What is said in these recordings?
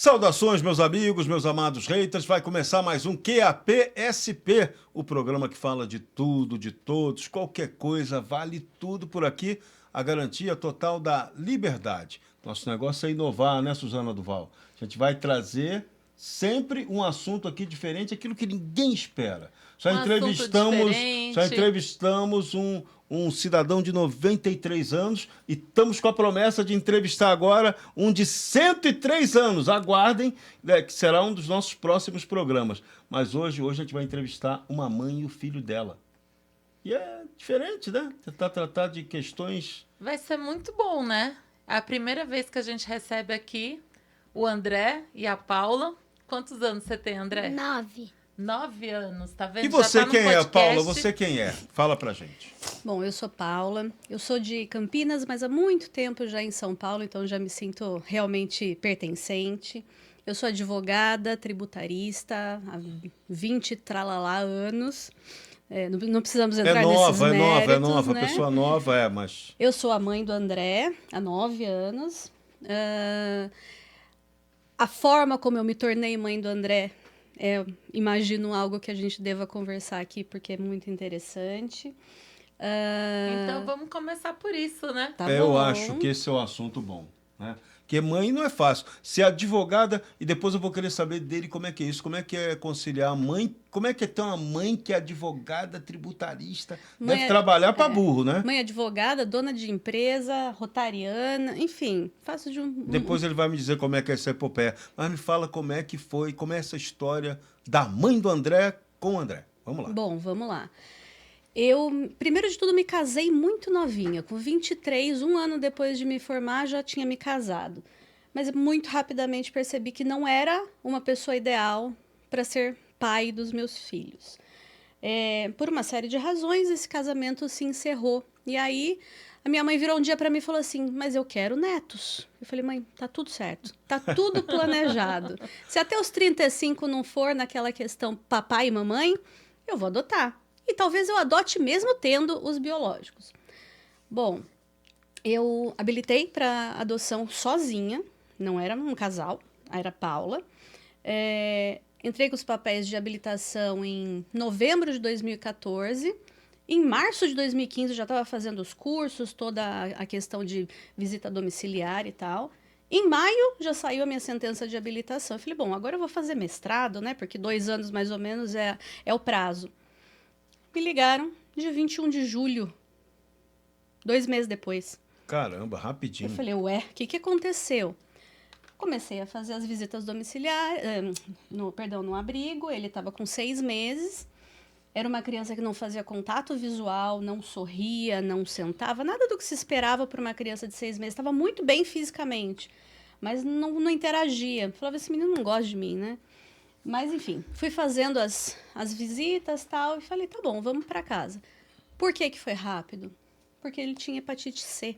Saudações, meus amigos, meus amados haters. Vai começar mais um QAPSP, o programa que fala de tudo, de todos, qualquer coisa, vale tudo por aqui. A garantia total da liberdade. Nosso negócio é inovar, né, Suzana Duval? A gente vai trazer sempre um assunto aqui diferente, aquilo que ninguém espera. Um assunto diferente. Só entrevistamos um cidadão de 93 anos e estamos com a promessa de entrevistar agora um de 103 anos. Aguardem, né, que será um dos nossos próximos programas. Mas hoje a gente vai entrevistar uma mãe e o filho dela. E é diferente, né? Tentar tratar de questões... Vai ser muito bom, né? É a primeira vez que a gente recebe aqui o André e a Paula. Quantos anos você tem, André? 9. 9 anos, tá vendo? E você Já tá no quem é, podcast. Paula? Você quem é? Fala pra gente. Bom, eu sou Paula, eu sou de Campinas, mas há muito tempo já em São Paulo, então já me sinto realmente pertencente. Eu sou advogada, tributarista, há 20 tralalá anos. Não precisamos entrar nesses méritos, É nova, né? pessoa nova, mas... Eu sou a mãe do André, há 9 anos. A forma como eu me tornei mãe do André, imagino algo que a gente deva conversar aqui, porque é muito interessante. Então vamos começar por isso, né? Tá Eu bom. acho que esse é um assunto bom, né? Porque mãe não é fácil. Ser advogada, e depois eu vou querer saber dele como é que é isso, como é que é conciliar a mãe, como é que é ter uma mãe que é advogada, tributarista, deve trabalhar para burro, né? Mãe advogada, dona de empresa, rotariana, enfim, faço de Depois ele vai me dizer como é que é essa epopeia. Mas me fala como é que foi, como é essa história da mãe do André com o André. Vamos lá. Bom, vamos lá. Eu, primeiro de tudo, me casei muito novinha, com 23, um ano depois de me formar, já tinha me casado. Mas muito rapidamente percebi que não era uma pessoa ideal para ser pai dos meus filhos. Por uma série de razões, esse casamento se encerrou. E aí, a minha mãe virou um dia para mim e falou assim, mas eu quero netos. Eu falei, mãe, tá tudo certo, tá tudo planejado. Se até os 35 não for naquela questão papai e mamãe, eu vou adotar. E talvez eu adote mesmo tendo os biológicos. Bom, eu habilitei para adoção sozinha, não era um casal, era Paula. Entrei com os papéis de habilitação em novembro de 2014. Em março de 2015 eu já estava fazendo os cursos, toda a questão de visita domiciliar e tal. Em maio já saiu a minha sentença de habilitação. Eu falei, bom, agora eu vou fazer mestrado, né? Porque 2 anos mais ou menos é o prazo. Me ligaram dia 21 de julho, 2 meses depois. Caramba, rapidinho. Eu falei, ué, o que aconteceu? Comecei a fazer as visitas domiciliares, no abrigo, ele estava com 6 meses, era uma criança que não fazia contato visual, não sorria, não sentava, nada do que se esperava para uma criança de 6 meses, estava muito bem fisicamente, mas não interagia. Falava, esse menino não gosta de mim, né? Mas, enfim, fui fazendo as visitas e tal, e falei, tá bom, vamos para casa. Por que foi rápido? Porque ele tinha hepatite C.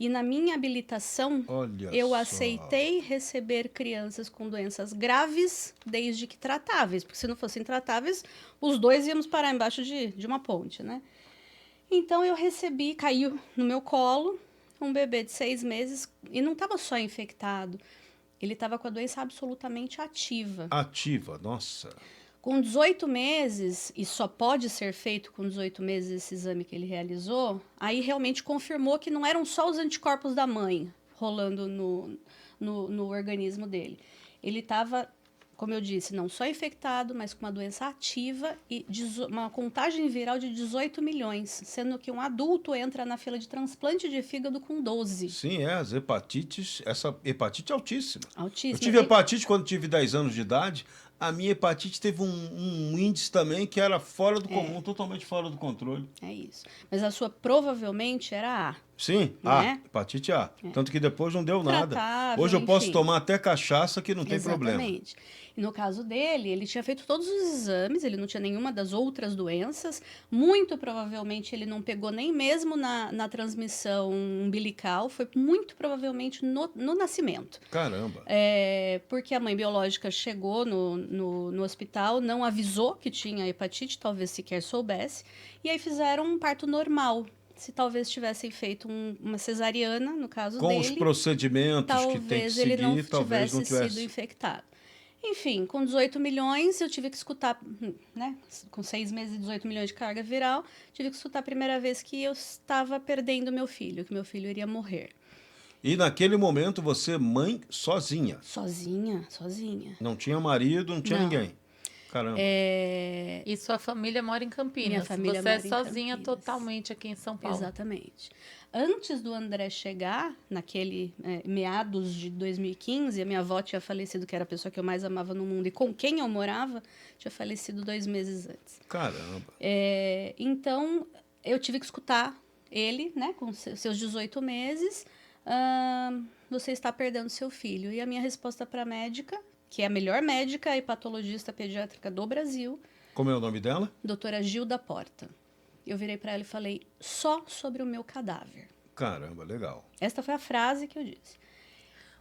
E na minha habilitação, eu aceitei receber crianças com doenças graves, desde que tratáveis. Porque se não fossem tratáveis, os dois íamos parar embaixo de uma ponte, né? Então, eu recebi, caiu no meu colo, um bebê de 6 meses, e não estava só infectado. Ele estava com a doença absolutamente ativa. Ativa, nossa. Com 18 meses, e só pode ser feito com 18 meses esse exame que ele realizou, aí realmente confirmou que não eram só os anticorpos da mãe rolando no organismo dele. Ele estava, como eu disse, não só infectado, mas com uma doença ativa e uma contagem viral de 18 milhões, sendo que um adulto entra na fila de transplante de fígado com 12. Sim, as hepatites, essa hepatite é altíssima. Altíssima. Eu tive hepatite quando tive 10 anos de idade. A minha hepatite teve um índice também que era fora do comum, totalmente fora do controle. É isso. Mas a sua provavelmente era A. Sim, né? hepatite A. Tanto que depois não deu nada. Tratável, Hoje eu posso enfim. tomar até cachaça que não tem problema. Exatamente. E no caso dele, ele tinha feito todos os exames, ele não tinha nenhuma das outras doenças. Muito provavelmente ele não pegou nem mesmo na transmissão umbilical, foi muito provavelmente no nascimento. Caramba. Porque a mãe biológica chegou no hospital, não avisou que tinha hepatite, talvez sequer soubesse, e aí fizeram um parto normal, se talvez tivessem feito uma cesariana, no caso Com dele, os procedimentos que tem que talvez ele não seguir, talvez não tivesse sido tivesse. infectado. Enfim, com 18 milhões, eu tive que escutar, né? Com 6 meses e 18 milhões de carga viral, tive que escutar a primeira vez que eu estava perdendo meu filho, que meu filho iria morrer. E naquele momento você, mãe, sozinha. Sozinha. Não tinha marido, não tinha Não. ninguém. Caramba. E sua família mora em Campinas. Minha família Você é mora em sozinha Campinas. totalmente aqui em São Paulo. Exatamente. Antes do André chegar, naquele meados de 2015, a minha avó tinha falecido, que era a pessoa que eu mais amava no mundo, e com quem eu morava, tinha falecido 2 meses antes. Caramba. Então, eu tive que escutar ele, né, com seus 18 meses, você está perdendo seu filho. E a minha resposta para a médica, que é a melhor médica e patologista pediátrica do Brasil, Como é o nome dela? doutora Gilda Porta. Eu virei para ela e falei, só sobre o meu cadáver. Caramba, legal. Esta foi a frase que eu disse.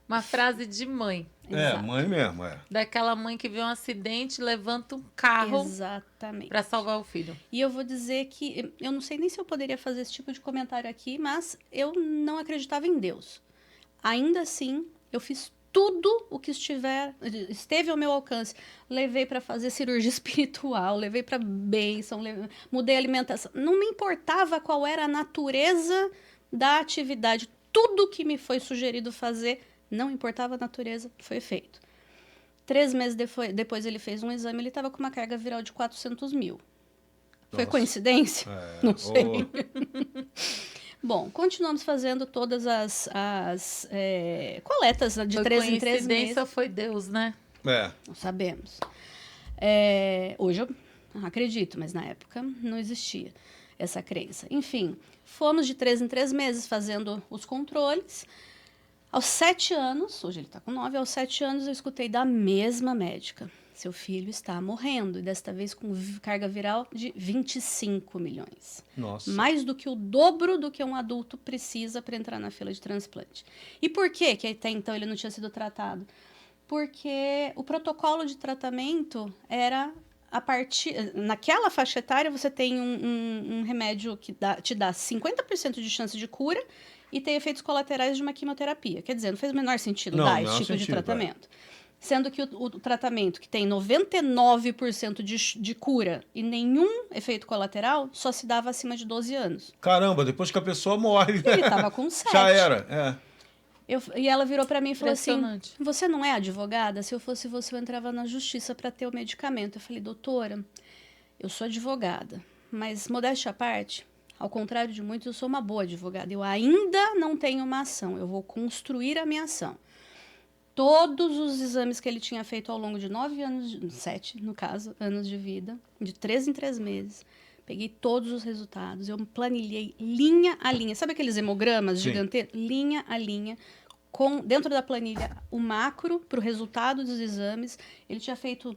Uma frase de mãe. Exato. Mãe mesmo, Daquela mãe que vê um acidente, levanta um carro Exatamente. para salvar o filho. E eu vou dizer que, eu não sei nem se eu poderia fazer esse tipo de comentário aqui, mas eu não acreditava em Deus. Ainda assim, eu fiz tudo o que esteve ao meu alcance. Levei para fazer cirurgia espiritual, levei para bênção, mudei a alimentação. Não me importava qual era a natureza da atividade. Tudo que me foi sugerido fazer, não importava a natureza, foi feito. 3 meses depois ele fez um exame, ele estava com uma carga viral de 400 mil. Foi Nossa. coincidência? Não sei. Ô, Bom, continuamos fazendo todas as coletas de Foi 3 em 3 meses. coincidência ou foi Deus, né? Não sabemos. Hoje eu acredito, mas na época não existia essa crença. Enfim, fomos de 3 em 3 meses fazendo os controles. Aos 7 anos, hoje ele está com 9, aos 7 anos eu escutei da mesma médica. Seu filho está morrendo, e desta vez com carga viral de 25 milhões. Nossa. Mais do que o dobro do que um adulto precisa para entrar na fila de transplante. E por que até então ele não tinha sido tratado? Porque o protocolo de tratamento era naquela faixa etária você tem um remédio que te dá 50% de chance de cura e tem efeitos colaterais de uma quimioterapia. Quer dizer, não fez o menor sentido dar esse tipo de tratamento. Sendo que o tratamento que tem 99% de cura e nenhum efeito colateral só se dava acima de 12 anos. Caramba, depois que a pessoa morre. Ele estava com 7. Já era, E ela virou para mim e falou assim, Impressionante. você não é advogada? Se eu fosse você, eu entrava na justiça para ter o medicamento. Eu falei, doutora, eu sou advogada, mas modéstia à parte, ao contrário de muitos, eu sou uma boa advogada. Eu ainda não tenho uma ação, eu vou construir a minha ação. Todos os exames que ele tinha feito ao longo de 9 anos, 7 no caso, anos de vida, de 3 em 3 meses, peguei todos os resultados, eu planilhei linha a linha. Sabe aqueles hemogramas gigantescos? Linha a linha, dentro da planilha, o macro para o resultado dos exames. Ele tinha feito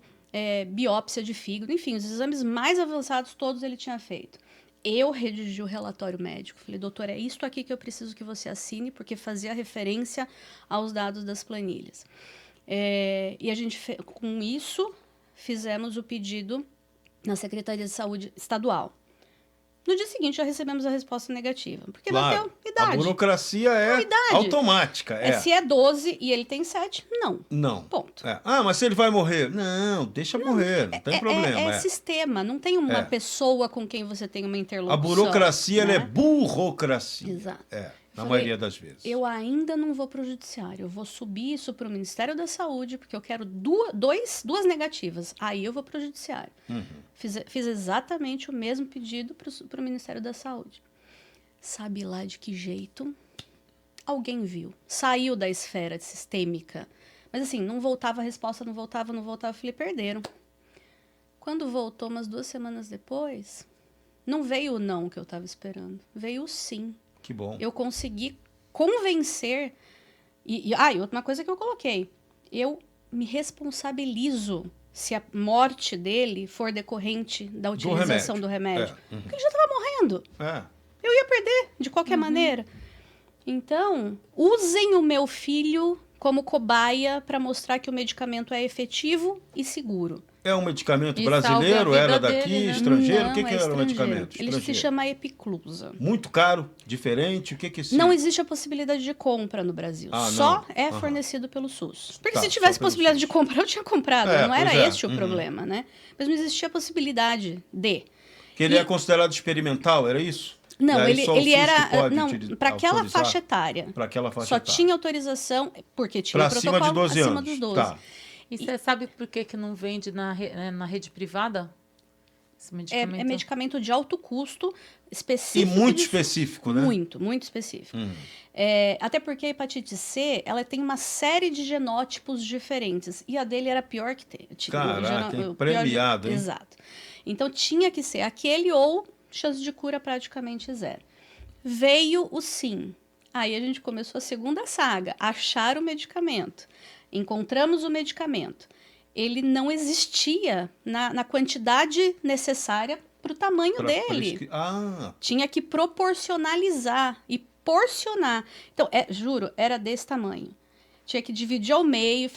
biópsia de fígado, enfim, os exames mais avançados todos ele tinha feito. Eu redigi o relatório médico. Falei, doutor, é isto aqui que eu preciso que você assine, porque fazia referência aos dados das planilhas. E a gente, com isso, fizemos o pedido na Secretaria de Saúde Estadual. No dia seguinte, já recebemos a resposta negativa. Porque claro, bateu idade. a burocracia é automática. Se é 12 e ele tem 7, não. Não. Ponto. Mas se ele vai morrer? Não, deixa morrer, não tem problema. É sistema, não tem uma pessoa com quem você tem uma interlocução. A burocracia, né? ela é burocracia. Exato. Na maioria das vezes. Eu ainda não vou para o judiciário, eu vou subir isso para o Ministério da Saúde, porque eu quero duas negativas. Aí eu vou para o judiciário. Uhum. Fiz exatamente o mesmo pedido para o Ministério da Saúde. Sabe lá de que jeito? Alguém viu. Saiu da esfera sistêmica. Mas assim, não voltava a resposta, não voltava. Eu falei, perderam. Quando voltou, umas 2 semanas depois, não veio o não que eu estava esperando. Veio o sim. Que bom. Eu consegui convencer. E outra coisa que eu coloquei. Eu me responsabilizo se a morte dele for decorrente da utilização do remédio. Porque ele já estava morrendo. Eu ia perder, de qualquer maneira. Então, usem o meu filho como cobaia para mostrar que o medicamento é efetivo e seguro. É um medicamento E brasileiro? salva a Era vida daqui, dele, né? estrangeiro? Não, O que é era o estrangeiro. medicamento? Ele se Estrangeiro. chama Epiclusa. Muito caro, diferente? O que que se... Não existe a possibilidade de compra no Brasil. Ah, Só não. é Aham. fornecido pelo SUS. Porque Tá, se só tivesse pelo possibilidade SUS. de comprar, eu tinha comprado. É, Não era pois é. este o Uhum. problema, né? Mas não existia a possibilidade de. Que ele E- é considerado experimental, era isso? Não, E aí ele, só o ele SUS era. que pode Não, para aquela autorizar? faixa etária. Para aquela faixa Só etária. tinha autorização, porque tinha Pra o cima protocolo de 12 acima anos. dos 12. Tá. E você sabe por que que não vende na rede privada? Esse medicamento? É medicamento de alto custo, específico. E muito de- específico, né? Muito, muito específico. Até porque a hepatite C, ela tem uma série de genótipos diferentes. E a dele era pior que ter. Caraca, hein? Premiado, hein? Exato. Então tinha que ser aquele ou chance de cura praticamente zero. Veio o sim. Aí a gente começou a segunda saga, achar o medicamento. Encontramos o medicamento. Ele não existia na quantidade necessária para o tamanho dele. Ah, Tinha que proporcionalizar e porcionar. Então, juro, era desse tamanho. Tinha que dividir ao meio,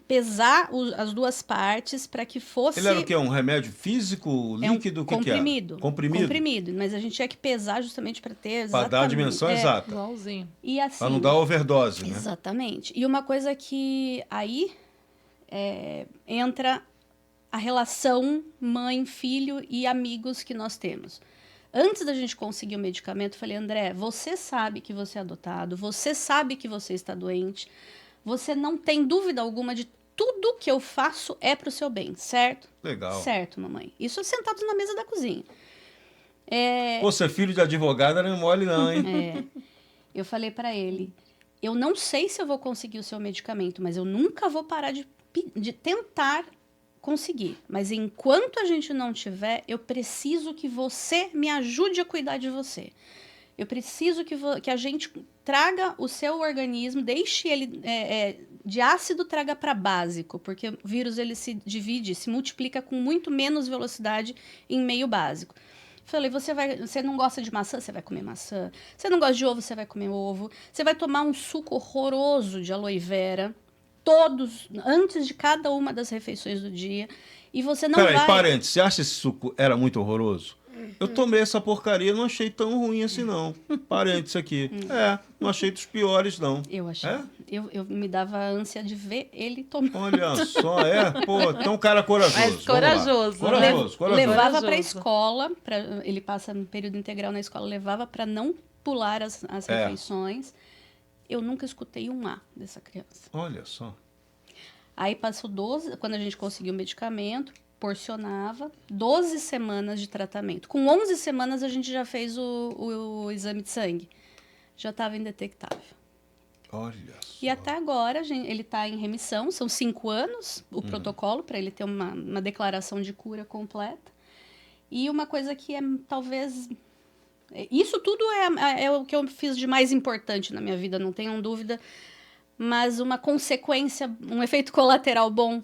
pesar as duas partes para que fosse. ele era o quê? Um remédio físico, líquido? O que que era? comprimido. Comprimido. Comprimido. Mas a gente tinha que pesar justamente para ter Para dar a dimensão exata. Igualzinho. E assim, Para não dar overdose, né? exatamente. E uma coisa que aí entra a relação mãe-filho e amigos que nós temos. Antes da gente conseguir o medicamento, eu falei, André, você sabe que você é adotado, você sabe que você está doente, você não tem dúvida alguma de tudo que eu faço é para o seu bem, certo? Legal. Certo, mamãe. Isso sentados na mesa da cozinha. Pô, ser filho de advogada não é mole não, hein? Eu falei para ele, eu não sei se eu vou conseguir o seu medicamento, mas eu nunca vou parar de tentar conseguir. Mas enquanto a gente não tiver, eu preciso que você me ajude a cuidar de você. Eu preciso que a gente traga o seu organismo, deixe ele de ácido, traga para básico, porque o vírus ele se divide, se multiplica com muito menos velocidade em meio básico. Falei, você não gosta de maçã? Você vai comer maçã. Você não gosta de ovo? Você vai comer ovo. Você vai tomar um suco horroroso de aloe vera, todos, antes de cada uma das refeições do dia. E você não Peraí, vai... parente, você acha esse suco era muito horroroso? Eu tomei essa porcaria, não achei tão ruim assim, não. Parente, aqui. Não achei dos piores, não. Eu achei. É? Eu me dava ânsia de ver ele tomando. Olha só, Pô, tem um cara corajoso. Mas Vamos lá. corajoso, né? Corajoso. Levava Corajoso. para a escola, ele passa um período integral na escola, levava para não pular as refeições. Eu nunca escutei um A dessa criança. Olha só. Aí passou 12, quando a gente conseguiu o medicamento, porcionava, 12 semanas de tratamento. Com 11 semanas a gente já fez o exame de sangue. Já estava indetectável. Olha só. E até agora ele está em remissão, são 5 anos o protocolo para ele ter uma declaração de cura completa. E uma coisa que talvez... Isso tudo é o que eu fiz de mais importante na minha vida, não tenham dúvida. Mas uma consequência, um efeito colateral bom.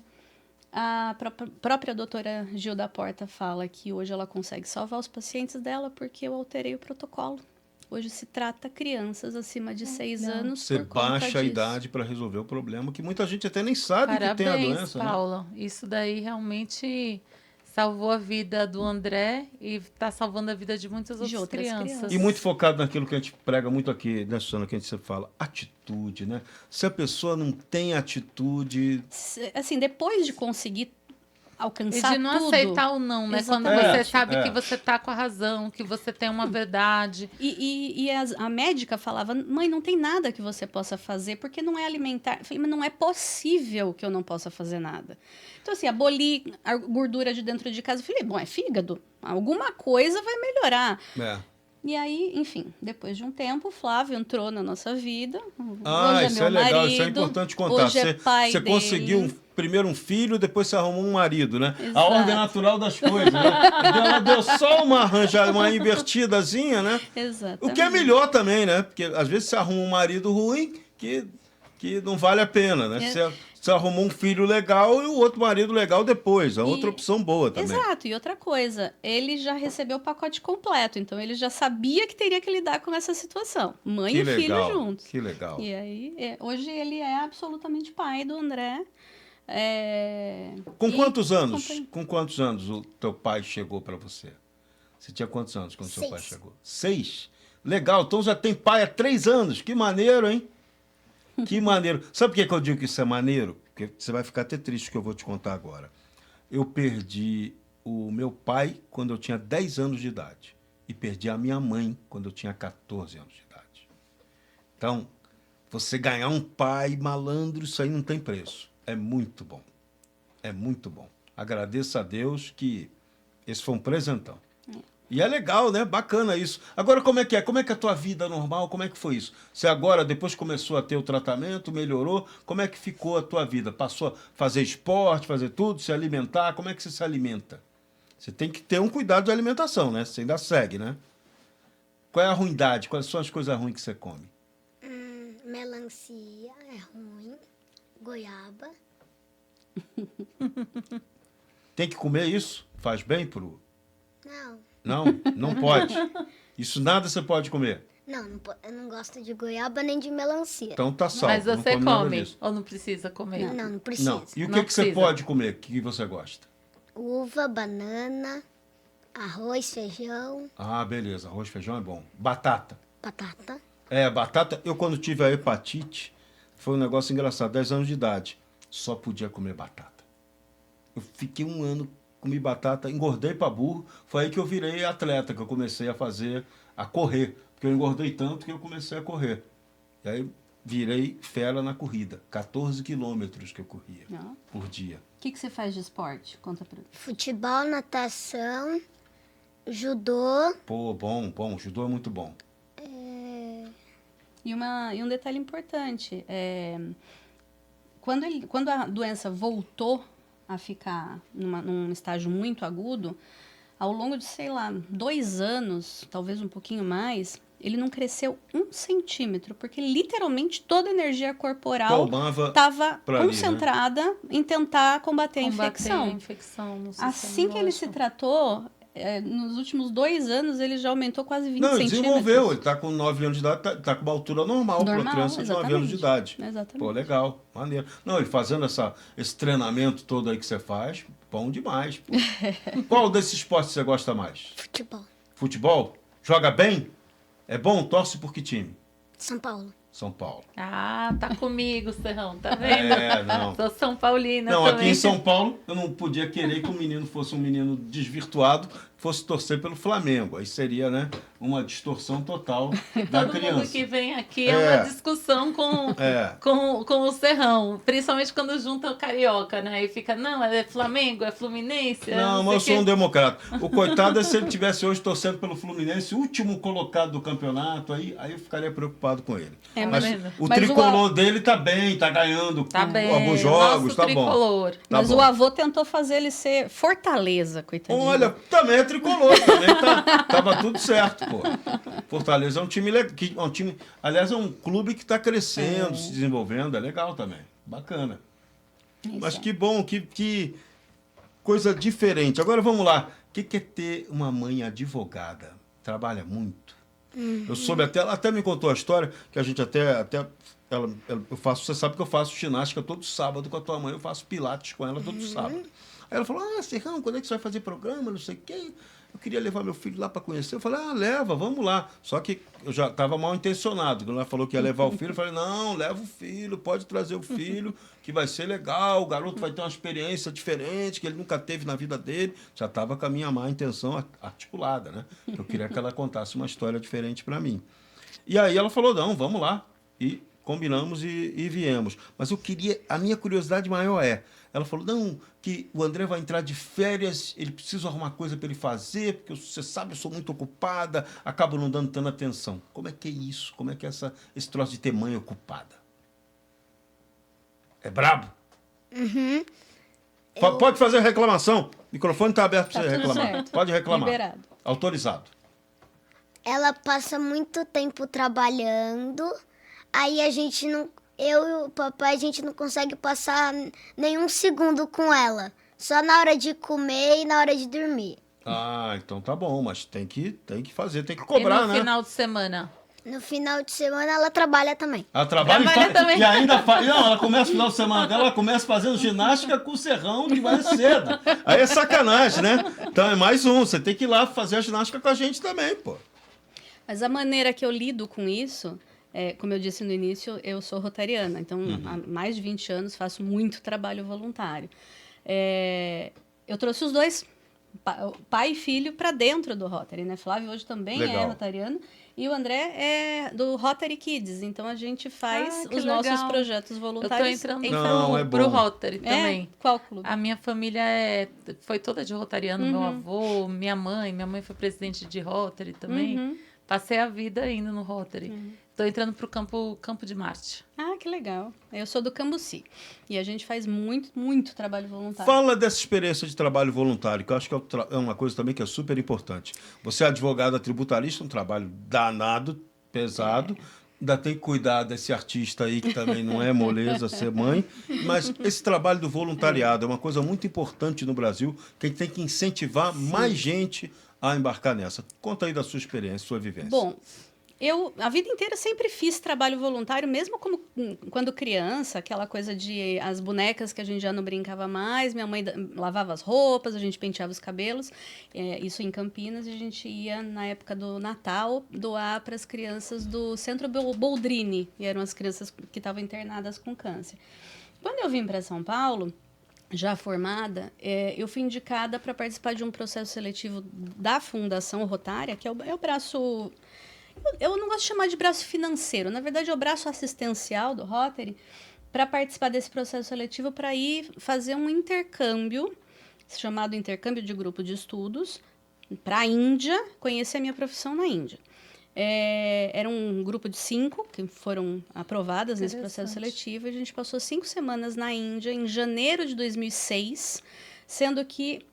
A própria doutora Gilda Porta fala que hoje ela consegue salvar os pacientes dela porque eu alterei o protocolo. Hoje se trata crianças acima de 6 anos Você por conta baixa a disso. idade para resolver o problema, que muita gente até nem sabe que tem a Parabéns, doença, né? Paula. Isso daí realmente salvou a vida do André e está salvando a vida de muitas De outras outras crianças. E muito focado naquilo que a gente prega muito aqui, né, Susana, que a gente sempre fala, atitude, né? Se a pessoa não tem atitude... Assim, depois de conseguir E alcançar de não tudo... aceitar o não, né? Quando Exatamente. você sabe que você tá com a razão, que você tem uma verdade. A médica falava, mãe, não tem nada que você possa fazer, porque não é alimentar. Eu falei, mas não é possível que eu não possa fazer nada. Então, assim, abolir a gordura de dentro de casa. Eu falei, bom, é fígado. Alguma coisa vai melhorar. E aí, enfim, depois de um tempo, o Flávio entrou na nossa vida. Hoje Isso meu é legal, marido, isso é importante contar. Hoje é pai você dele. conseguiu primeiro um filho, depois você arrumou um marido, né? Exato. A ordem natural das coisas, né? Ela deu só uma invertidazinha, né? Exatamente. O que é melhor também, né? Porque às vezes você arruma um marido ruim que não vale a pena, né? Você arrumou um filho legal e o outro marido legal depois. A outra opção boa também. Exato. E outra coisa, ele já recebeu o pacote completo. Então, ele já sabia que teria que lidar com essa situação. Mãe e filho juntos. Que legal. E aí, hoje ele é absolutamente pai do André. Com E quantos anos? acompanhei. Com quantos anos o teu pai chegou para você? Você tinha quantos anos quando seu pai 6. chegou? 6? Legal, então já tem pai há 3 anos. Que maneiro, hein? Que maneiro. Sabe por que que eu digo que isso é maneiro? Porque você vai ficar até triste que eu vou te contar agora. Eu perdi o meu pai quando eu tinha 10 anos de idade. E perdi a minha mãe quando eu tinha 14 anos de idade. Então, você ganhar um pai malandro, isso aí não tem preço. É muito bom. É muito bom. Agradeço a Deus que esse foi um presentão. E é legal, né? Bacana isso. Agora, como é que é? Como é que é a tua vida normal? Como é que foi isso? Você agora, depois que começou a ter o tratamento, melhorou, como é que ficou a tua vida? Passou a fazer esporte, fazer tudo, se alimentar? Como é que você se alimenta? Você tem que ter um cuidado de alimentação, né? Você ainda segue, né? Qual é a ruindade? Quais são as coisas ruins que você come? Melancia é ruim. Goiaba. Tem que comer isso? Faz bem pro... Não. Não, não pode. Isso nada você pode comer. Não, eu não gosto de goiaba nem de melancia. Então tá salvo. Mas não você come nada come disso. ou não precisa comer? Não precisa. Não. E o Não que você precisa. pode comer? O que você gosta? Uva, banana, arroz, feijão, Ah, beleza. Arroz, feijão é bom. Batata. batata. Batata. Eu, quando tive a hepatite, foi um negócio engraçado. 10 anos de idade, só podia comer batata. Eu fiquei 1 ano, comi batata, engordei pra burro. Foi aí que eu virei atleta, que eu comecei a correr. Porque eu engordei tanto que eu comecei a correr. E aí virei fera na corrida. 14 quilômetros que eu corria Não. por dia. O que você faz de esporte? Conta pra mim. Futebol, natação, judô. Pô, bom. Judô é muito bom. E um detalhe importante, quando a doença voltou a ficar num estágio muito agudo, ao longo de, 2 anos, talvez um pouquinho mais, ele não cresceu 1 centímetro, porque literalmente toda a energia corporal Tomava estava pra ali, né? concentrada em tentar combater a Combater a infecção. infecção no sistema Assim que ele se imunológico. tratou, nos últimos 2 anos, ele já aumentou quase 20 Não, ele centímetros. desenvolveu. Ele tá com 9 anos de idade, tá com uma altura normal para Normal, criança de 9 anos de exatamente. idade. Exatamente. Pô, legal, maneiro. Não, e fazendo esse treinamento todo aí que você faz, bom demais. Pô. Qual desses esportes você gosta mais? Futebol. Futebol? Joga bem? É bom? Torce por que time? São Paulo. São Paulo. Ah, tá comigo, Serrão, tá vendo? Não. Sou São Paulina Não, também. aqui em São Paulo, eu não podia querer que o menino fosse um menino desvirtuado, fosse torcer pelo Flamengo. Aí seria, né, uma distorção total da Todo criança. mundo que vem aqui é uma discussão com o Serrão. Principalmente quando junta o carioca, né? E fica, não, é Flamengo, é Fluminense. Não, mas eu sei sou um o quê. democrata. O coitado é se ele tivesse hoje torcendo pelo Fluminense, último colocado do campeonato, aí eu ficaria preocupado com ele. Mas vendo? o Mas tricolor dele tá bem, tá ganhando Tá bem. alguns jogos, Nosso tá bom. tricolor. Tá Mas bom. o avô tentou fazer ele ser Fortaleza, coitadinho. Olha, também é tricolor, também tava tudo certo, pô. Fortaleza é um time, aliás, é um clube que está crescendo, se desenvolvendo, é legal também, bacana. Mas que bom, que coisa diferente. Agora vamos lá, o que é ter uma mãe advogada? Trabalha muito. Eu soube ela até me contou a história, que a gente eu faço, você sabe que eu faço ginástica todo sábado com a tua mãe, eu faço pilates com ela todo sábado. Aí ela falou, Serrão, quando é que você vai fazer programa, não sei o quê? Eu queria levar meu filho lá para conhecer. Eu falei, leva, vamos lá. Só que eu já estava mal intencionado. Quando ela falou que ia levar o filho, eu falei, não, leva o filho, pode trazer o filho, que vai ser legal, o garoto vai ter uma experiência diferente, que ele nunca teve na vida dele. Já estava com a minha má intenção articulada, né? Eu queria que ela contasse uma história diferente para mim. E aí ela falou, não, vamos lá. E combinamos e viemos. Mas a minha curiosidade maior ela falou, não, que o André vai entrar de férias, ele precisa arrumar coisa para ele fazer, porque você sabe, eu sou muito ocupada, acabo não dando tanta atenção. Como é que é isso? Como é que é esse troço de ter mãe ocupada? É brabo? Uhum. Pode fazer reclamação. O microfone está aberto para Tá você tudo reclamar. certo. Pode reclamar. Liberado. Autorizado. Ela passa muito tempo trabalhando, aí a gente não... Eu e o papai, a gente não consegue passar nenhum segundo com ela. Só na hora de comer e na hora de dormir. Ah, então tá bom, mas tem que fazer, tem que E cobrar, no né? final de semana? No final de semana ela trabalha também. Ela trabalha também. E ainda faz. Não, ela começa o final de semana dela, ela começa fazendo ginástica com o Serrão de manhã cedo. Aí é sacanagem, né? Então é mais um. Você tem que ir lá fazer a ginástica com a gente também, pô. Mas a maneira que eu lido com isso, como eu disse no início, eu sou rotariana. Então, há mais de 20 anos faço muito trabalho voluntário. Eu trouxe os dois, pai e filho, para dentro do Rotary, né? Flávio hoje também Legal. é rotariano. E o André é do Rotary Kids. Então, a gente faz os legal. nossos projetos voluntários. Eu tô entrando bom. pro Rotary também. Qual clube? A minha família foi toda de rotariano. Meu avô, minha mãe foi presidente de Rotary também. Passei a vida indo no Rotary. Tô entrando pro Campo de Marte. Ah, que legal. Eu sou do Cambuci. E a gente faz muito trabalho voluntário. Fala dessa experiência de trabalho voluntário, que eu acho que é uma coisa também que é super importante. Você é advogada tributarista, um trabalho danado, pesado. Ainda tem que cuidar desse artista aí, que também não é moleza ser mãe. Mas esse trabalho do voluntariado é uma coisa muito importante no Brasil, que a gente tem que incentivar mais gente a embarcar nessa. Conta aí da sua experiência, sua vivência. Bom, eu a vida inteira sempre fiz trabalho voluntário, mesmo quando criança, aquela coisa de as bonecas que a gente já não brincava mais, minha mãe lavava as roupas, a gente penteava os cabelos, isso em Campinas, e a gente ia, na época do Natal, doar para as crianças do Centro Boldrini, e eram as crianças que estavam internadas com câncer. Quando eu vim para São Paulo, já formada, eu fui indicada para participar de um processo seletivo da Fundação Rotária, que é o braço... Eu não gosto de chamar de braço financeiro, na verdade é o braço assistencial do Rotary, para participar desse processo seletivo, para ir fazer um intercâmbio, chamado intercâmbio de grupo de estudos, para a Índia, conhecer a minha profissão na Índia. Era um grupo de 5 que foram aprovadas nesse processo seletivo. E a gente passou 5 semanas na Índia, em janeiro de 2006, sendo que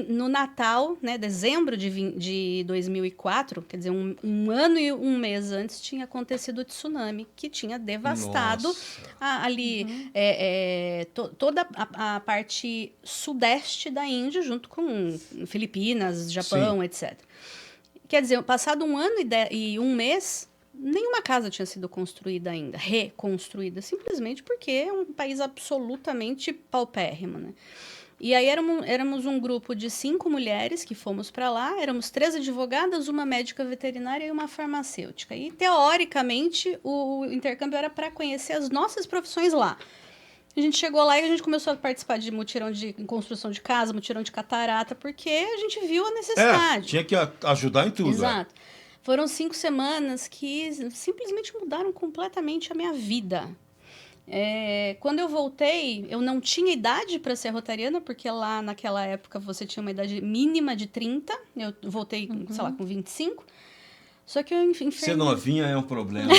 no Natal, né, dezembro de 2004, quer dizer, um ano e um mês antes, tinha acontecido o tsunami, que tinha devastado toda a parte sudeste da Índia, junto com Filipinas, Japão, etc. Quer dizer, passado um ano e um mês, nenhuma casa tinha sido construída ainda, reconstruída, simplesmente porque é um país absolutamente paupérrimo, né? E aí éramos um grupo de 5 mulheres que fomos para lá, éramos 3 advogadas, uma médica veterinária e uma farmacêutica. E, teoricamente, o intercâmbio era para conhecer as nossas profissões lá. A gente chegou lá e a gente começou a participar de mutirão de construção de casa, mutirão de catarata, porque a gente viu a necessidade. Tinha que ajudar em tudo. Exato. Foram 5 semanas que simplesmente mudaram completamente a minha vida. Quando eu voltei, eu não tinha idade para ser rotariana, porque lá naquela época você tinha uma idade mínima de 30. Eu voltei, sei lá, com 25. Só que eu infernizei... Ser novinha é um problema.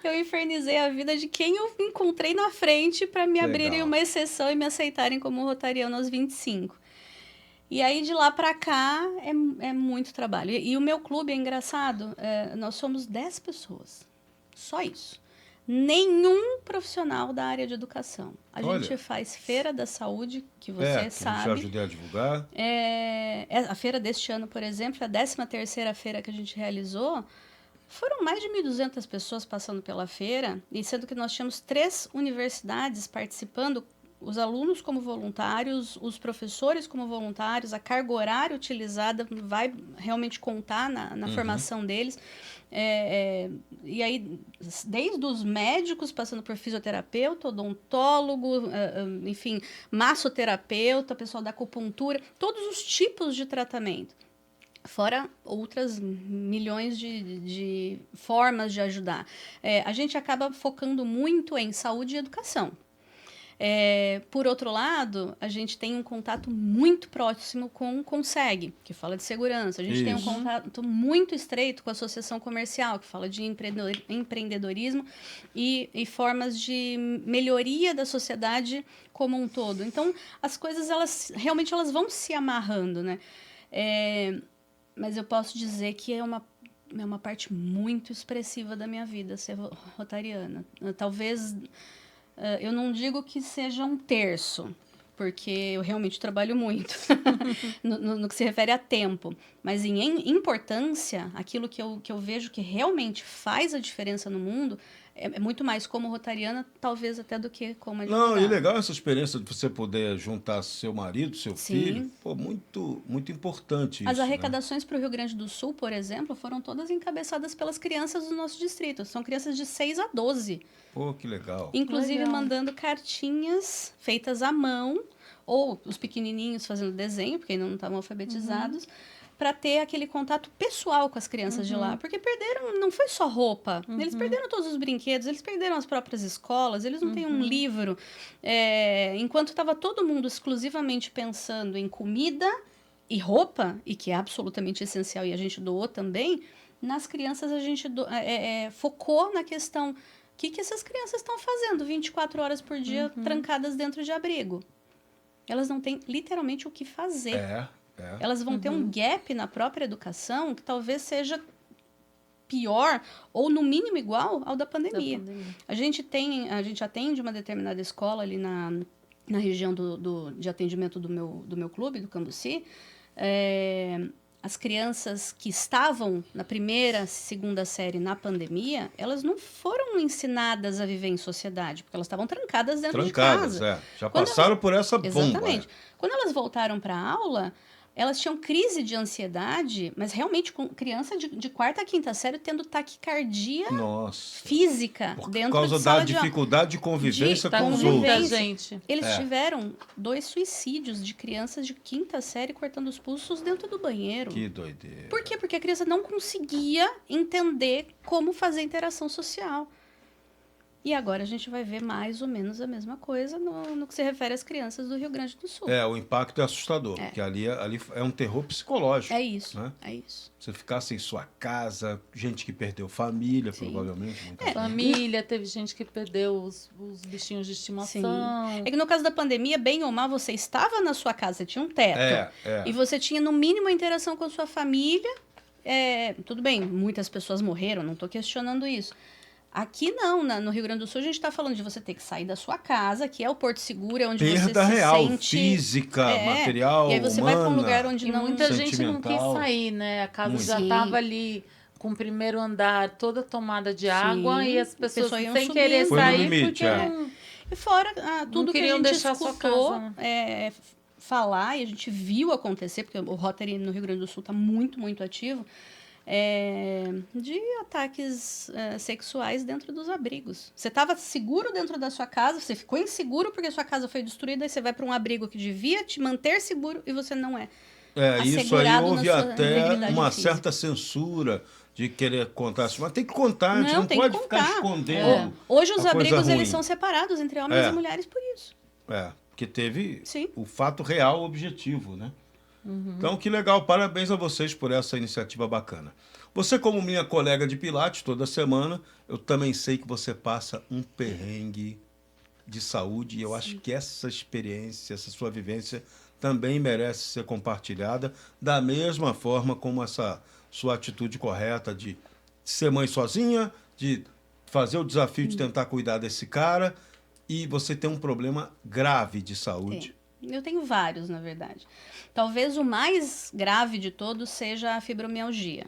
Eu infernizei a vida de quem eu encontrei na frente para me abrirem uma exceção e me aceitarem como rotariana aos 25. E aí, de lá para cá, é muito trabalho. E o meu clube é engraçado, nós somos 10 pessoas. Só isso. Nenhum profissional da área de educação. A gente faz Feira da Saúde, que você sabe. Que eu já ajudei a divulgar. A feira deste ano, por exemplo, a 13ª feira que a gente realizou, foram mais de 1.200 pessoas passando pela feira, e sendo que nós tínhamos 3 universidades participando, os alunos como voluntários, os professores como voluntários, a carga horária utilizada vai realmente contar na formação deles. E aí, desde os médicos, passando por fisioterapeuta, odontólogo, enfim, massoterapeuta, pessoal da acupuntura, todos os tipos de tratamento. Fora outras milhões de formas de ajudar. A gente acaba focando muito em saúde e educação. Por outro lado, a gente tem um contato muito próximo com o Conseg, que fala de segurança. A gente tem um contato muito estreito com a Associação Comercial, que fala de empreendedorismo e formas de melhoria da sociedade como um todo. Então, as coisas, realmente elas vão se amarrando, né? Mas eu posso dizer que é uma parte muito expressiva da minha vida ser rotariana. Talvez... eu não digo que seja um terço, porque eu realmente trabalho muito no que se refere a tempo. Mas em importância, aquilo que eu vejo que realmente faz a diferença no mundo é muito mais como rotariana, talvez até do que como advogada. Não, e legal essa experiência de você poder juntar seu marido, seu Sim. filho. Pô, muito, muito importante isso. As né? arrecadações para o Rio Grande do Sul, por exemplo, foram todas encabeçadas pelas crianças do nosso distrito. São crianças de 6 a 12. Pô, que legal. Inclusive Legal. mandando cartinhas feitas à mão, ou os pequenininhos fazendo desenho, porque ainda não estavam alfabetizados, para ter aquele contato pessoal com as crianças de lá. Porque perderam, não foi só roupa, eles perderam todos os brinquedos, eles perderam as próprias escolas, eles não têm um livro. Enquanto estava todo mundo exclusivamente pensando em comida e roupa, e que é absolutamente essencial e a gente doou também, nas crianças a gente focou na questão: o que essas crianças estão fazendo 24 horas por dia trancadas dentro de abrigo? Elas não têm literalmente o que fazer. Elas vão ter um gap na própria educação que talvez seja pior ou no mínimo igual ao da pandemia. A gente atende uma determinada escola ali na região de atendimento do meu clube, do Cambuci. As crianças que estavam na primeira, segunda série na pandemia, elas não foram ensinadas a viver em sociedade, porque elas estavam trancadas dentro de casa. Já passaram por essa bomba. Exatamente. Quando elas voltaram para a aula, elas tinham crise de ansiedade, mas realmente com criança de quarta a quinta série tendo taquicardia física dentro Por causa de sala da dificuldade de convivência com os outros. Gente. Eles tiveram 2 suicídios de crianças de quinta série cortando os pulsos dentro do banheiro. Que doideira. Por quê? Porque a criança não conseguia entender como fazer interação social. E agora a gente vai ver mais ou menos a mesma coisa no que se refere às crianças do Rio Grande do Sul. O impacto é assustador, porque ali é um terror psicológico. É isso, né? é isso. Você ficar sem sua casa, gente que perdeu família, provavelmente. Família, teve gente que perdeu os bichinhos de estimação. Sim. É que no caso da pandemia, bem ou mal, você estava na sua casa, tinha um teto. E você tinha, no mínimo, a interação com a sua família. Tudo bem, muitas pessoas morreram, não estou questionando isso. Aqui não, no Rio Grande do Sul a gente está falando de você ter que sair da sua casa, que é o Porto Seguro, é onde você Perda se real, sente... física, material, e aí você vai para um lugar onde não... Muita gente não quis sair, né? A casa já estava ali com o primeiro andar toda tomada de água e as pessoas sem querer sair limite, porque não... E fora tudo que a gente escutou falar, e a gente viu acontecer, porque o Rotary no Rio Grande do Sul está muito, muito ativo, de ataques sexuais dentro dos abrigos. Você estava seguro dentro da sua casa, você ficou inseguro porque sua casa foi destruída, e você vai para um abrigo que devia te manter seguro e você não é. Isso aí houve até uma certa censura de querer contar isso, mas tem que contar, a gente não pode ficar escondendo. Hoje os abrigos eles são separados entre homens e mulheres por isso. Porque teve o fato real objetivo, né? Então, que legal. Parabéns a vocês por essa iniciativa bacana. Você, como minha colega de Pilates, toda semana, eu também sei que você passa um perrengue de saúde. E eu acho que essa experiência, essa sua vivência, também merece ser compartilhada, da mesma forma como essa sua atitude correta de ser mãe sozinha, de fazer o desafio de tentar cuidar desse cara, e você tem um problema grave de saúde. Eu tenho vários, na verdade. Talvez o mais grave de todos seja a fibromialgia.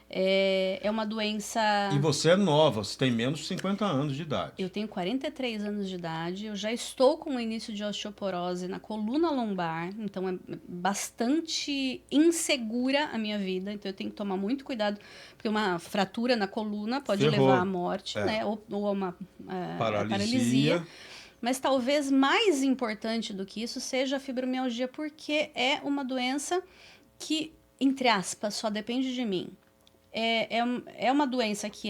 É uma doença... E você é nova, você tem menos de 50 anos de idade. Eu tenho 43 anos de idade, eu já estou com o início de osteoporose na coluna lombar, então é bastante insegura a minha vida, então eu tenho que tomar muito cuidado, porque uma fratura na coluna pode levar à morte, né? Ou a uma paralisia. Mas talvez mais importante do que isso seja a fibromialgia, porque é uma doença que, entre aspas, só depende de mim. É uma doença que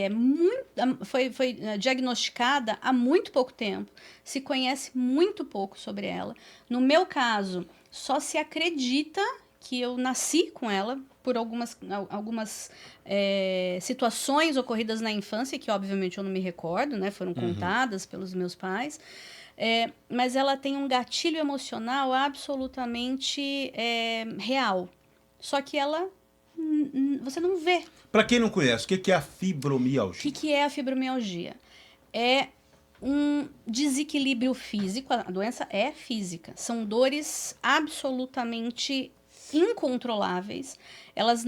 foi diagnosticada há muito pouco tempo, se conhece muito pouco sobre ela. No meu caso, só se acredita que eu nasci com ela por algumas situações ocorridas na infância, que obviamente eu não me recordo, né? Foram contadas pelos meus pais. Mas ela tem um gatilho emocional absolutamente real. Só que você não vê. Para quem não conhece, o que é a fibromialgia? O que é a fibromialgia? É um desequilíbrio físico, a doença é física, são dores absolutamente incontroláveis. Elas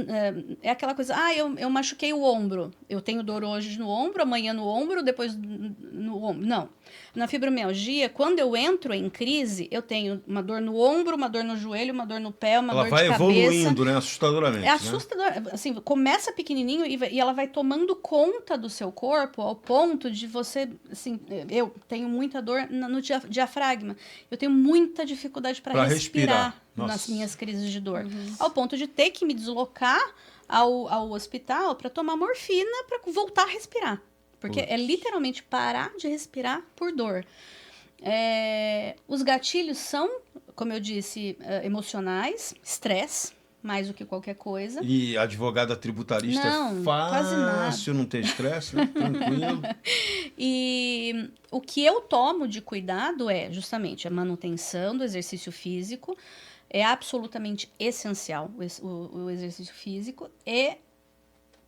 é aquela coisa, eu machuquei o ombro, eu tenho dor hoje no ombro, amanhã no ombro, depois no ombro. Não. Na fibromialgia, quando eu entro em crise, eu tenho uma dor no ombro, uma dor no joelho, uma dor no pé, uma dor de cabeça. Ela vai evoluindo, né? Assustadoramente. É assustador. Né? Assim, começa pequenininho e ela vai tomando conta do seu corpo ao ponto de você, assim, eu tenho muita dor no diafragma. Eu tenho muita dificuldade para respirar nas minhas crises de dor. Ao ponto de ter que me deslocar ao hospital para tomar morfina para voltar a respirar. Porque é literalmente parar de respirar por dor. Os gatilhos são, como eu disse, emocionais, estresse, mais do que qualquer coisa. E advogada tributarista é fácil não ter estresse, né? Tranquilo. E o que eu tomo de cuidado é justamente a manutenção do exercício físico, é absolutamente essencial o exercício físico, e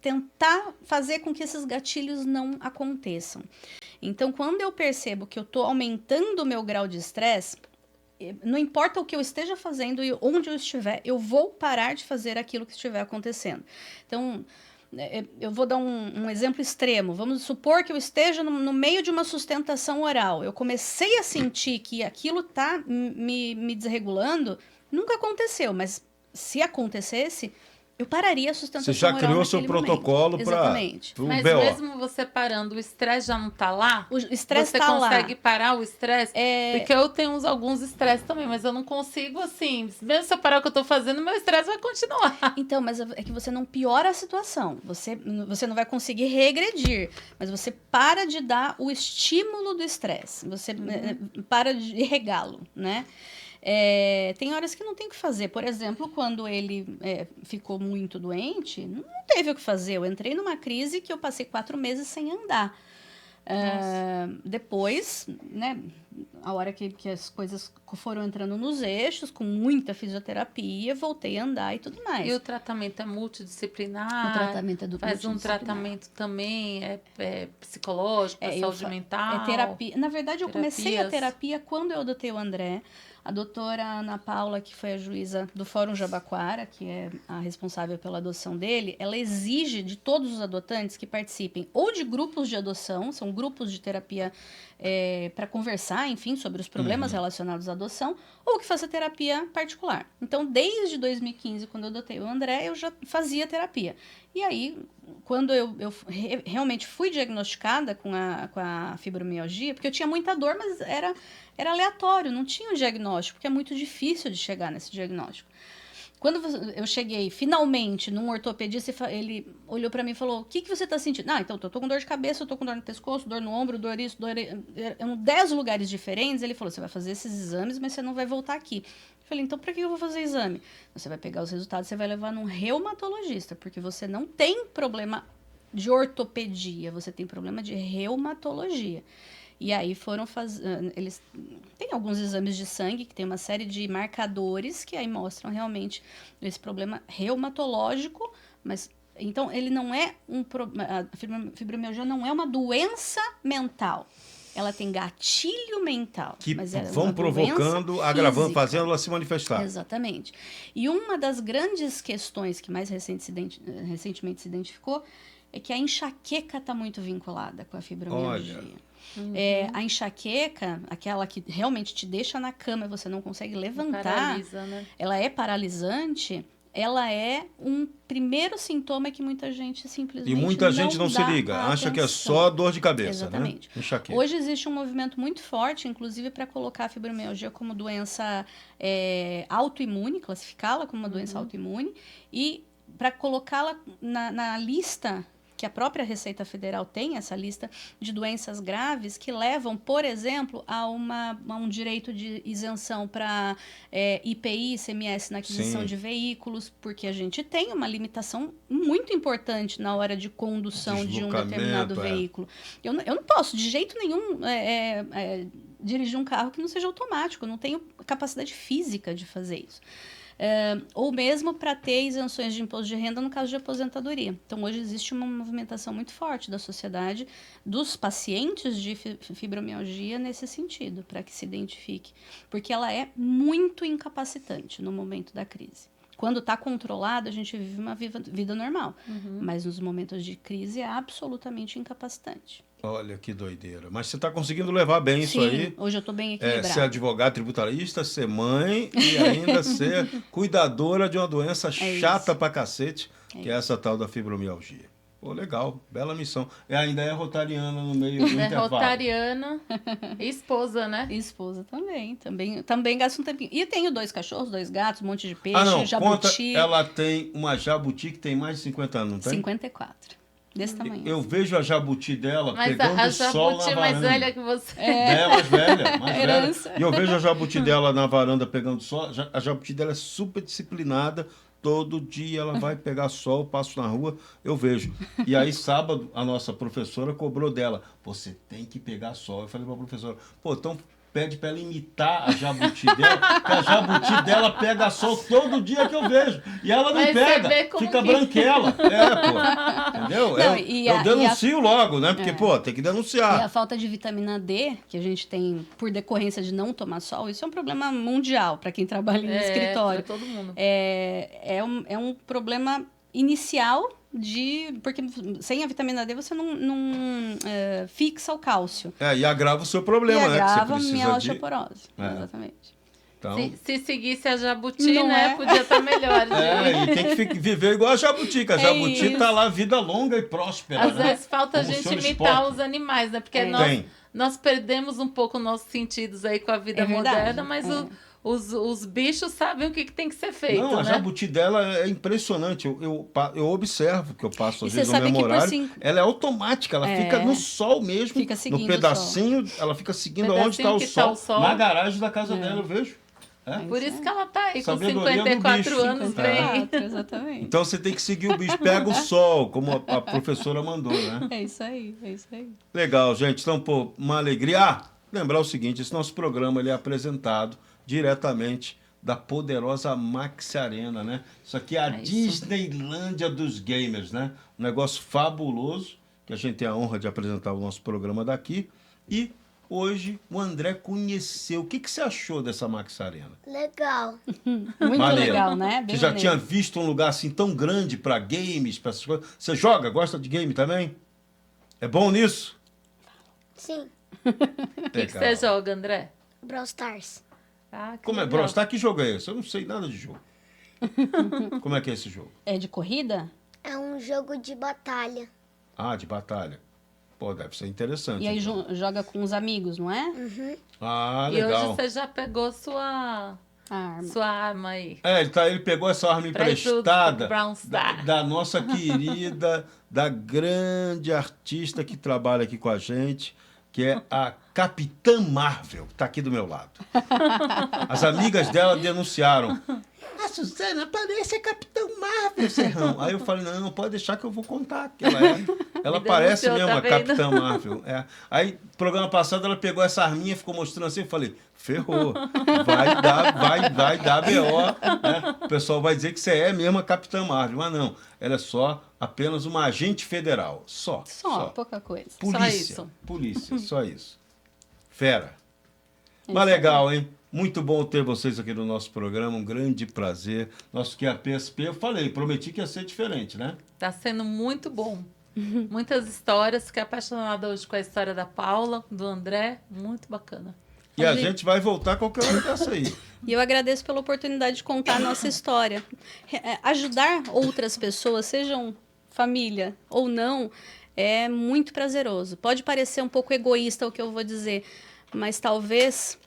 tentar fazer com que esses gatilhos não aconteçam. Então, quando eu percebo que eu estou aumentando o meu grau de estresse, não importa o que eu esteja fazendo e onde eu estiver, eu vou parar de fazer aquilo que estiver acontecendo. Então, eu vou dar um exemplo extremo. Vamos supor que eu esteja no meio de uma sustentação oral. Eu comecei a sentir que aquilo está me desregulando. Nunca aconteceu, mas se acontecesse, eu pararia a sustentação oral. Você já criou seu protocolo para o Mas BO. mesmo você parando, o estresse já não tá lá? O estresse tá lá. Você consegue parar o estresse? Porque eu tenho alguns estresses também, mas eu não consigo, assim... Mesmo se eu parar o que eu tô fazendo, meu estresse vai continuar. Então, mas é que você não piora a situação. Você não vai conseguir regredir, mas você para de dar o estímulo do estresse. Você para de regá-lo, né? Tem horas que não tem o que fazer. Por exemplo, quando ele ficou muito doente, não teve o que fazer. Eu entrei numa crise que eu passei 4 meses sem andar. Depois, né, a hora que as coisas foram entrando nos eixos, com muita fisioterapia, voltei a andar e tudo mais. E o tratamento é multidisciplinar? O tratamento é faz um tratamento também psicológico, saúde mental? É terapia. Na verdade, eu comecei a terapia quando eu adotei o André. A doutora Ana Paula, que foi a juíza do Fórum Jabaquara, que é a responsável pela adoção dele, ela exige de todos os adotantes que participem ou de grupos de adoção, são grupos de terapia para conversar, enfim, sobre os problemas relacionados à adoção, ou que faça terapia particular. Então, desde 2015, quando eu adotei o André, eu já fazia terapia. E aí, quando eu realmente fui diagnosticada com a fibromialgia, porque eu tinha muita dor, mas era aleatório, não tinha um diagnóstico, porque é muito difícil de chegar nesse diagnóstico. Quando eu cheguei, finalmente, num ortopedista, ele olhou pra mim e falou, o que você tá sentindo? Então, eu tô com dor de cabeça, eu tô com dor no pescoço, dor no ombro, dor isso, dor... Em 10 lugares diferentes, ele falou, você vai fazer esses exames, mas você não vai voltar aqui. Eu falei, então, pra que eu vou fazer exame? Você vai pegar os resultados, você vai levar num reumatologista, porque você não tem problema de ortopedia, você tem problema de reumatologia. E aí foram fazer... Eles têm alguns exames de sangue, que tem uma série de marcadores que aí mostram realmente esse problema reumatológico, mas... Então, ele não é a fibromialgia não é uma doença mental. Ela tem gatilho mental. Que mas vão provocando, agravando, fazendo ela se manifestar. Exatamente. E uma das grandes questões que mais recentemente se identificou é que a enxaqueca está muito vinculada com a fibromialgia. A enxaqueca, aquela que realmente te deixa na cama e você não consegue levantar, paralisa, né? Ela é paralisante, ela é um primeiro sintoma que muita gente simplesmente E muita gente não se liga, acha que é só dor de cabeça. Exatamente. Né? Enxaqueca. Hoje existe um movimento muito forte, inclusive para colocar a fibromialgia como doença autoimune, classificá-la como uma doença autoimune, e para colocá-la na lista que a própria Receita Federal tem, essa lista de doenças graves que levam, por exemplo, a um direito de isenção para IPI, ICMS na aquisição de veículos, porque a gente tem uma limitação muito importante na hora de condução de um determinado veículo. Eu não posso, de jeito nenhum, dirigir um carro que não seja automático, eu não tenho capacidade física de fazer isso. ou mesmo para ter isenções de imposto de renda no caso de aposentadoria. Então, hoje existe uma movimentação muito forte da sociedade, dos pacientes de fibromialgia nesse sentido, para que se identifique, porque ela é muito incapacitante no momento da crise. Quando está controlada, a gente vive uma vida normal, mas nos momentos de crise é absolutamente incapacitante. Olha que doideira. Mas você está conseguindo levar bem isso aí. Hoje eu estou bem equilibrada. Ser advogado tributarista, ser mãe e ainda ser cuidadora de uma doença chata pra cacete, que é essa tal da fibromialgia. Pô, legal, bela missão. E ainda é rotariana no meio do intervalo. Rotariana e esposa, né? Esposa também. Também gasta um tempinho. E tenho 2 cachorros, 2 gatos, um monte de peixe, não, jabuti. Conta, ela tem uma jabuti que tem mais de 50 anos, não tem? 54. Desse tamanho. Eu vejo a jabuti dela Mas pegando a sol na jabuti é varanda. mais velha que você. Mais velha, mais Herança. velha. E eu vejo a jabuti dela na varanda pegando sol. A jabuti dela é super disciplinada. Todo dia ela vai pegar sol, passo na rua, eu vejo. E aí, sábado, a nossa professora cobrou dela. Você tem que pegar sol. Eu falei pra professora, então pede pra ela imitar a jabuti dela, porque a jabuti dela pega sol todo dia que eu vejo. E ela não pega, fica branquela. Entendeu? Não, eu denuncio logo, né? Porque, tem que denunciar. E a falta de vitamina D, que a gente tem por decorrência de não tomar sol, isso é um problema mundial para quem trabalha em escritório. Pra todo mundo. É um problema inicial porque sem a vitamina D você não fixa o cálcio. E agrava o seu problema, e né? agrava a minha osteoporose. Exatamente. Então... Se seguisse a jabuti, né? Podia estar melhor. E tem que viver igual a jabuti, que a jabuti tá lá vida longa e próspera. Às vezes falta a gente imitar os animais, né? Porque nós perdemos um pouco nossos sentidos aí com a vida moderna, mas os bichos sabem o que tem que ser feito. Não, a jabuti dela é impressionante. Eu observo, que eu passo às vezes no mesmo horário. Ela é automática, ela fica no sol mesmo, no pedacinho, ela fica seguindo onde está o sol, na garagem da casa dela, eu vejo. Por isso que ela tá aí com Sabedoria 54 anos, bem. Exatamente. Então você tem que seguir o bicho, pega o sol, como a professora mandou, né? É isso aí. Legal, gente. Então, uma alegria. Lembrar o seguinte, esse nosso programa ele é apresentado diretamente da poderosa Maxi Arena, né? Isso aqui é a Disneylândia dos gamers, né? Um negócio fabuloso, que a gente tem a honra de apresentar o nosso programa daqui. E hoje o André conheceu. O que você achou dessa Maxi Arena? Legal. Muito legal, né? Você já tinha visto um lugar assim tão grande para games, para essas coisas? Você joga? Gosta de game também? É bom nisso? Sim. O que você joga, André? Brawl Stars. Como é Brawl Stars? Que jogo é esse? Eu não sei nada de jogo. Como é que é esse jogo? É de corrida? É um jogo de batalha. De batalha. Deve ser interessante. E aí então. joga com os amigos, não é? Legal. E hoje você já pegou sua arma aí. Ele pegou essa arma emprestada da nossa querida, da grande artista que trabalha aqui com a gente, que é a Capitã Marvel, que está aqui do meu lado. As amigas dela denunciaram. A Suzana parece a Capitã Marvel, Serrão. Aí eu falei, não pode deixar que eu vou contar. Que ela parece mesmo a Capitã Marvel. Aí, no programa passado, ela pegou essa arminha e ficou mostrando assim. Eu falei, ferrou. Vai dar B.O. Né? O pessoal vai dizer que você é mesmo a Capitã Marvel. Mas não, ela é apenas uma agente federal. Só. Pouca coisa. Polícia, só isso. Fera. Mas legal, hein? Muito bom ter vocês aqui no nosso programa, um grande prazer. Nosso QAPSP, eu prometi que ia ser diferente, né? Tá sendo muito bom. Muitas histórias, fiquei apaixonada hoje com a história da Paula, do André, muito bacana. E a gente vai voltar qualquer hora dessa aí. E eu agradeço pela oportunidade de contar a nossa história. Ajudar outras pessoas, sejam família ou não, é muito prazeroso. Pode parecer um pouco egoísta o que eu vou dizer, mas talvez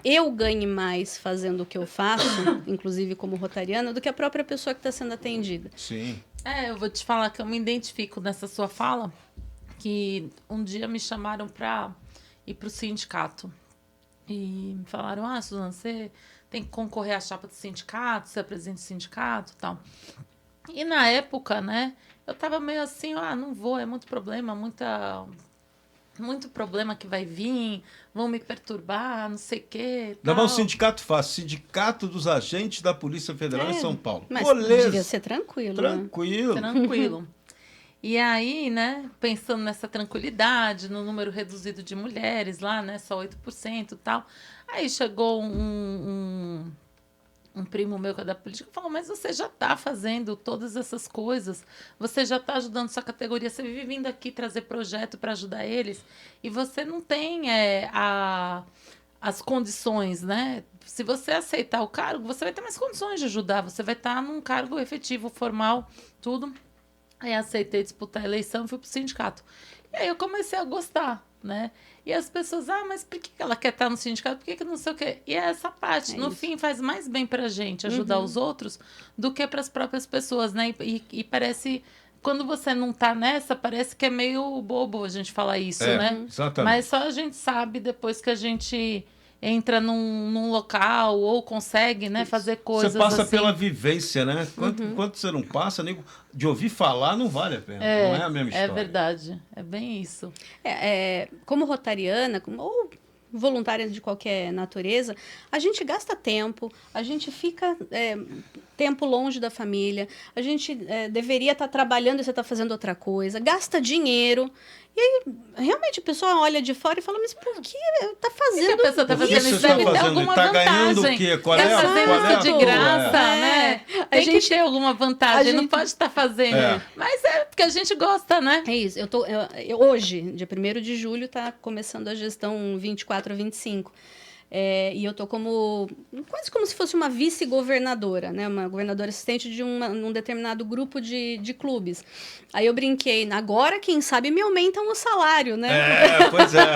eu ganhe mais fazendo o que eu faço, inclusive como rotariana, do que a própria pessoa que está sendo atendida. Sim. Eu vou te falar que eu me identifico nessa sua fala, que um dia me chamaram para ir para o sindicato. E me falaram, Suzana, você tem que concorrer à chapa do sindicato, você é presidente do sindicato e tal. E na época, né, eu tava meio assim, não vou, é muito problema, muita muito problema que vai vir, vão me perturbar, não sei o quê. Não, mas o tal. sindicato faz. Sindicato dos Agentes da Polícia Federal em São Paulo. Mas Moleza. devia ser tranquilo, né? Tranquilo. Tranquilo. E aí, né, pensando nessa tranquilidade, no número reduzido de mulheres lá, né, só 8% e tal. Aí chegou um primo meu que é da política e falou, mas você já está fazendo todas essas coisas, você já está ajudando sua categoria, você vive vindo aqui trazer projeto para ajudar eles, e você não tem as condições, né? Se você aceitar o cargo, você vai ter mais condições de ajudar, você vai estar num cargo efetivo, formal, tudo. Aí aceitei disputar a eleição e fui pro sindicato. E aí eu comecei a gostar, né? E as pessoas, mas por que ela quer estar no sindicato? Por que não sei o quê? E é essa parte, no fim, faz mais bem pra gente ajudar os outros do que para as próprias pessoas, né? E parece, quando você não tá nessa, parece que é meio bobo a gente falar isso, né? Exatamente. Mas só a gente sabe depois que a gente entra num local ou consegue, né, fazer coisas Você passa assim. pela vivência, né? Quanto você não passa, nego, de ouvir falar não vale a pena. Não é a mesma história. É verdade. É bem isso. Como rotariana, ou voluntária de qualquer natureza, a gente gasta tempo, a gente fica tempo longe da família, a gente deveria estar trabalhando e você está fazendo outra coisa, gasta dinheiro. E aí, realmente, a pessoa olha de fora e fala, mas por que tá fazendo a pessoa tá Por que fazendo você isso? tá Deve ter fazendo? alguma Tá vantagem. ganhando o quê? Qual é a- fazendo qual é a isso de tua? graça, É. né? A Tem gente- que ter alguma vantagem, não pode estar fazendo. É. Mas é porque a gente gosta, né? É isso. Hoje, dia 1º de julho, está começando a gestão 24 a 25. E eu tô quase como se fosse uma vice-governadora, né? Uma governadora assistente de um determinado grupo de clubes. Aí eu brinquei, agora, quem sabe, me aumentam o salário, né? Pois é.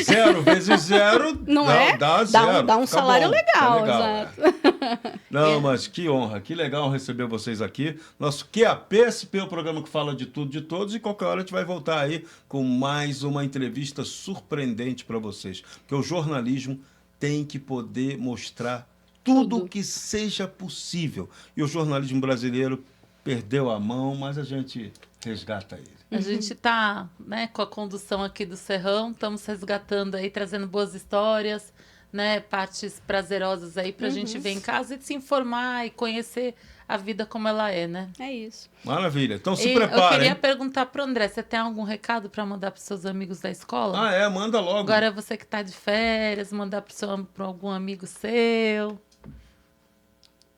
0 vezes 0 Não é? dá zero. Dá um Fica salário bom, legal, fica exato. Não, mas que honra, que legal receber vocês aqui. Nosso QAPSP, o programa que fala de tudo, de todos, e qualquer hora a gente vai voltar aí com mais uma entrevista surpreendente para vocês. Porque o jornalismo tem que poder mostrar tudo que seja possível. E o jornalismo brasileiro perdeu a mão, mas a gente resgata ele. A gente está, né, com a condução aqui do Serrão, estamos resgatando aí, trazendo boas histórias, né, partes prazerosas aí para a gente ver em casa e se informar e conhecer a vida como ela é, né? É isso. Maravilha. Então se E eu preparem. queria perguntar para o André, você tem algum recado para mandar para os seus amigos da escola? Manda logo. Agora é você que está de férias, mandar para algum amigo seu.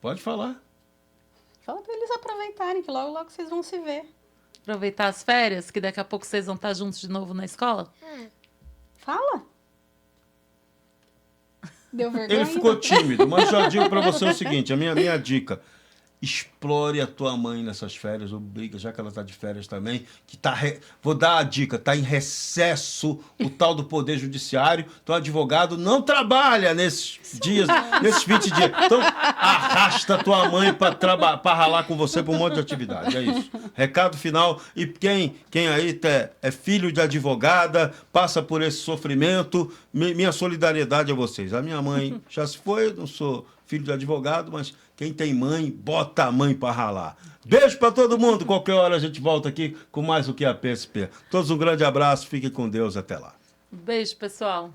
Pode falar. Fala para eles aproveitarem, que logo, logo vocês vão se ver. Aproveitar as férias, que daqui a pouco vocês vão estar juntos de novo na escola? Fala. Deu vergonha? Ele ficou tímido, mas já digo para você o seguinte, a minha dica. Explore a tua mãe nessas férias, obriga, já que ela está de férias também, que vou dar a dica, está em recesso o tal do Poder Judiciário, então o advogado não trabalha nesses dias, nesses 20 dias. Então, arrasta a tua mãe para ralar com você para um monte de atividade, é isso. Recado final, e quem aí é filho de advogada, passa por esse sofrimento, minha solidariedade a vocês. A minha mãe já se foi, eu não sou filho de advogado, mas quem tem mãe, bota a mãe para ralar. Beijo para todo mundo. Qualquer hora a gente volta aqui com mais o QAPSP. Todos um grande abraço. Fiquem com Deus. Até lá. Beijo, pessoal.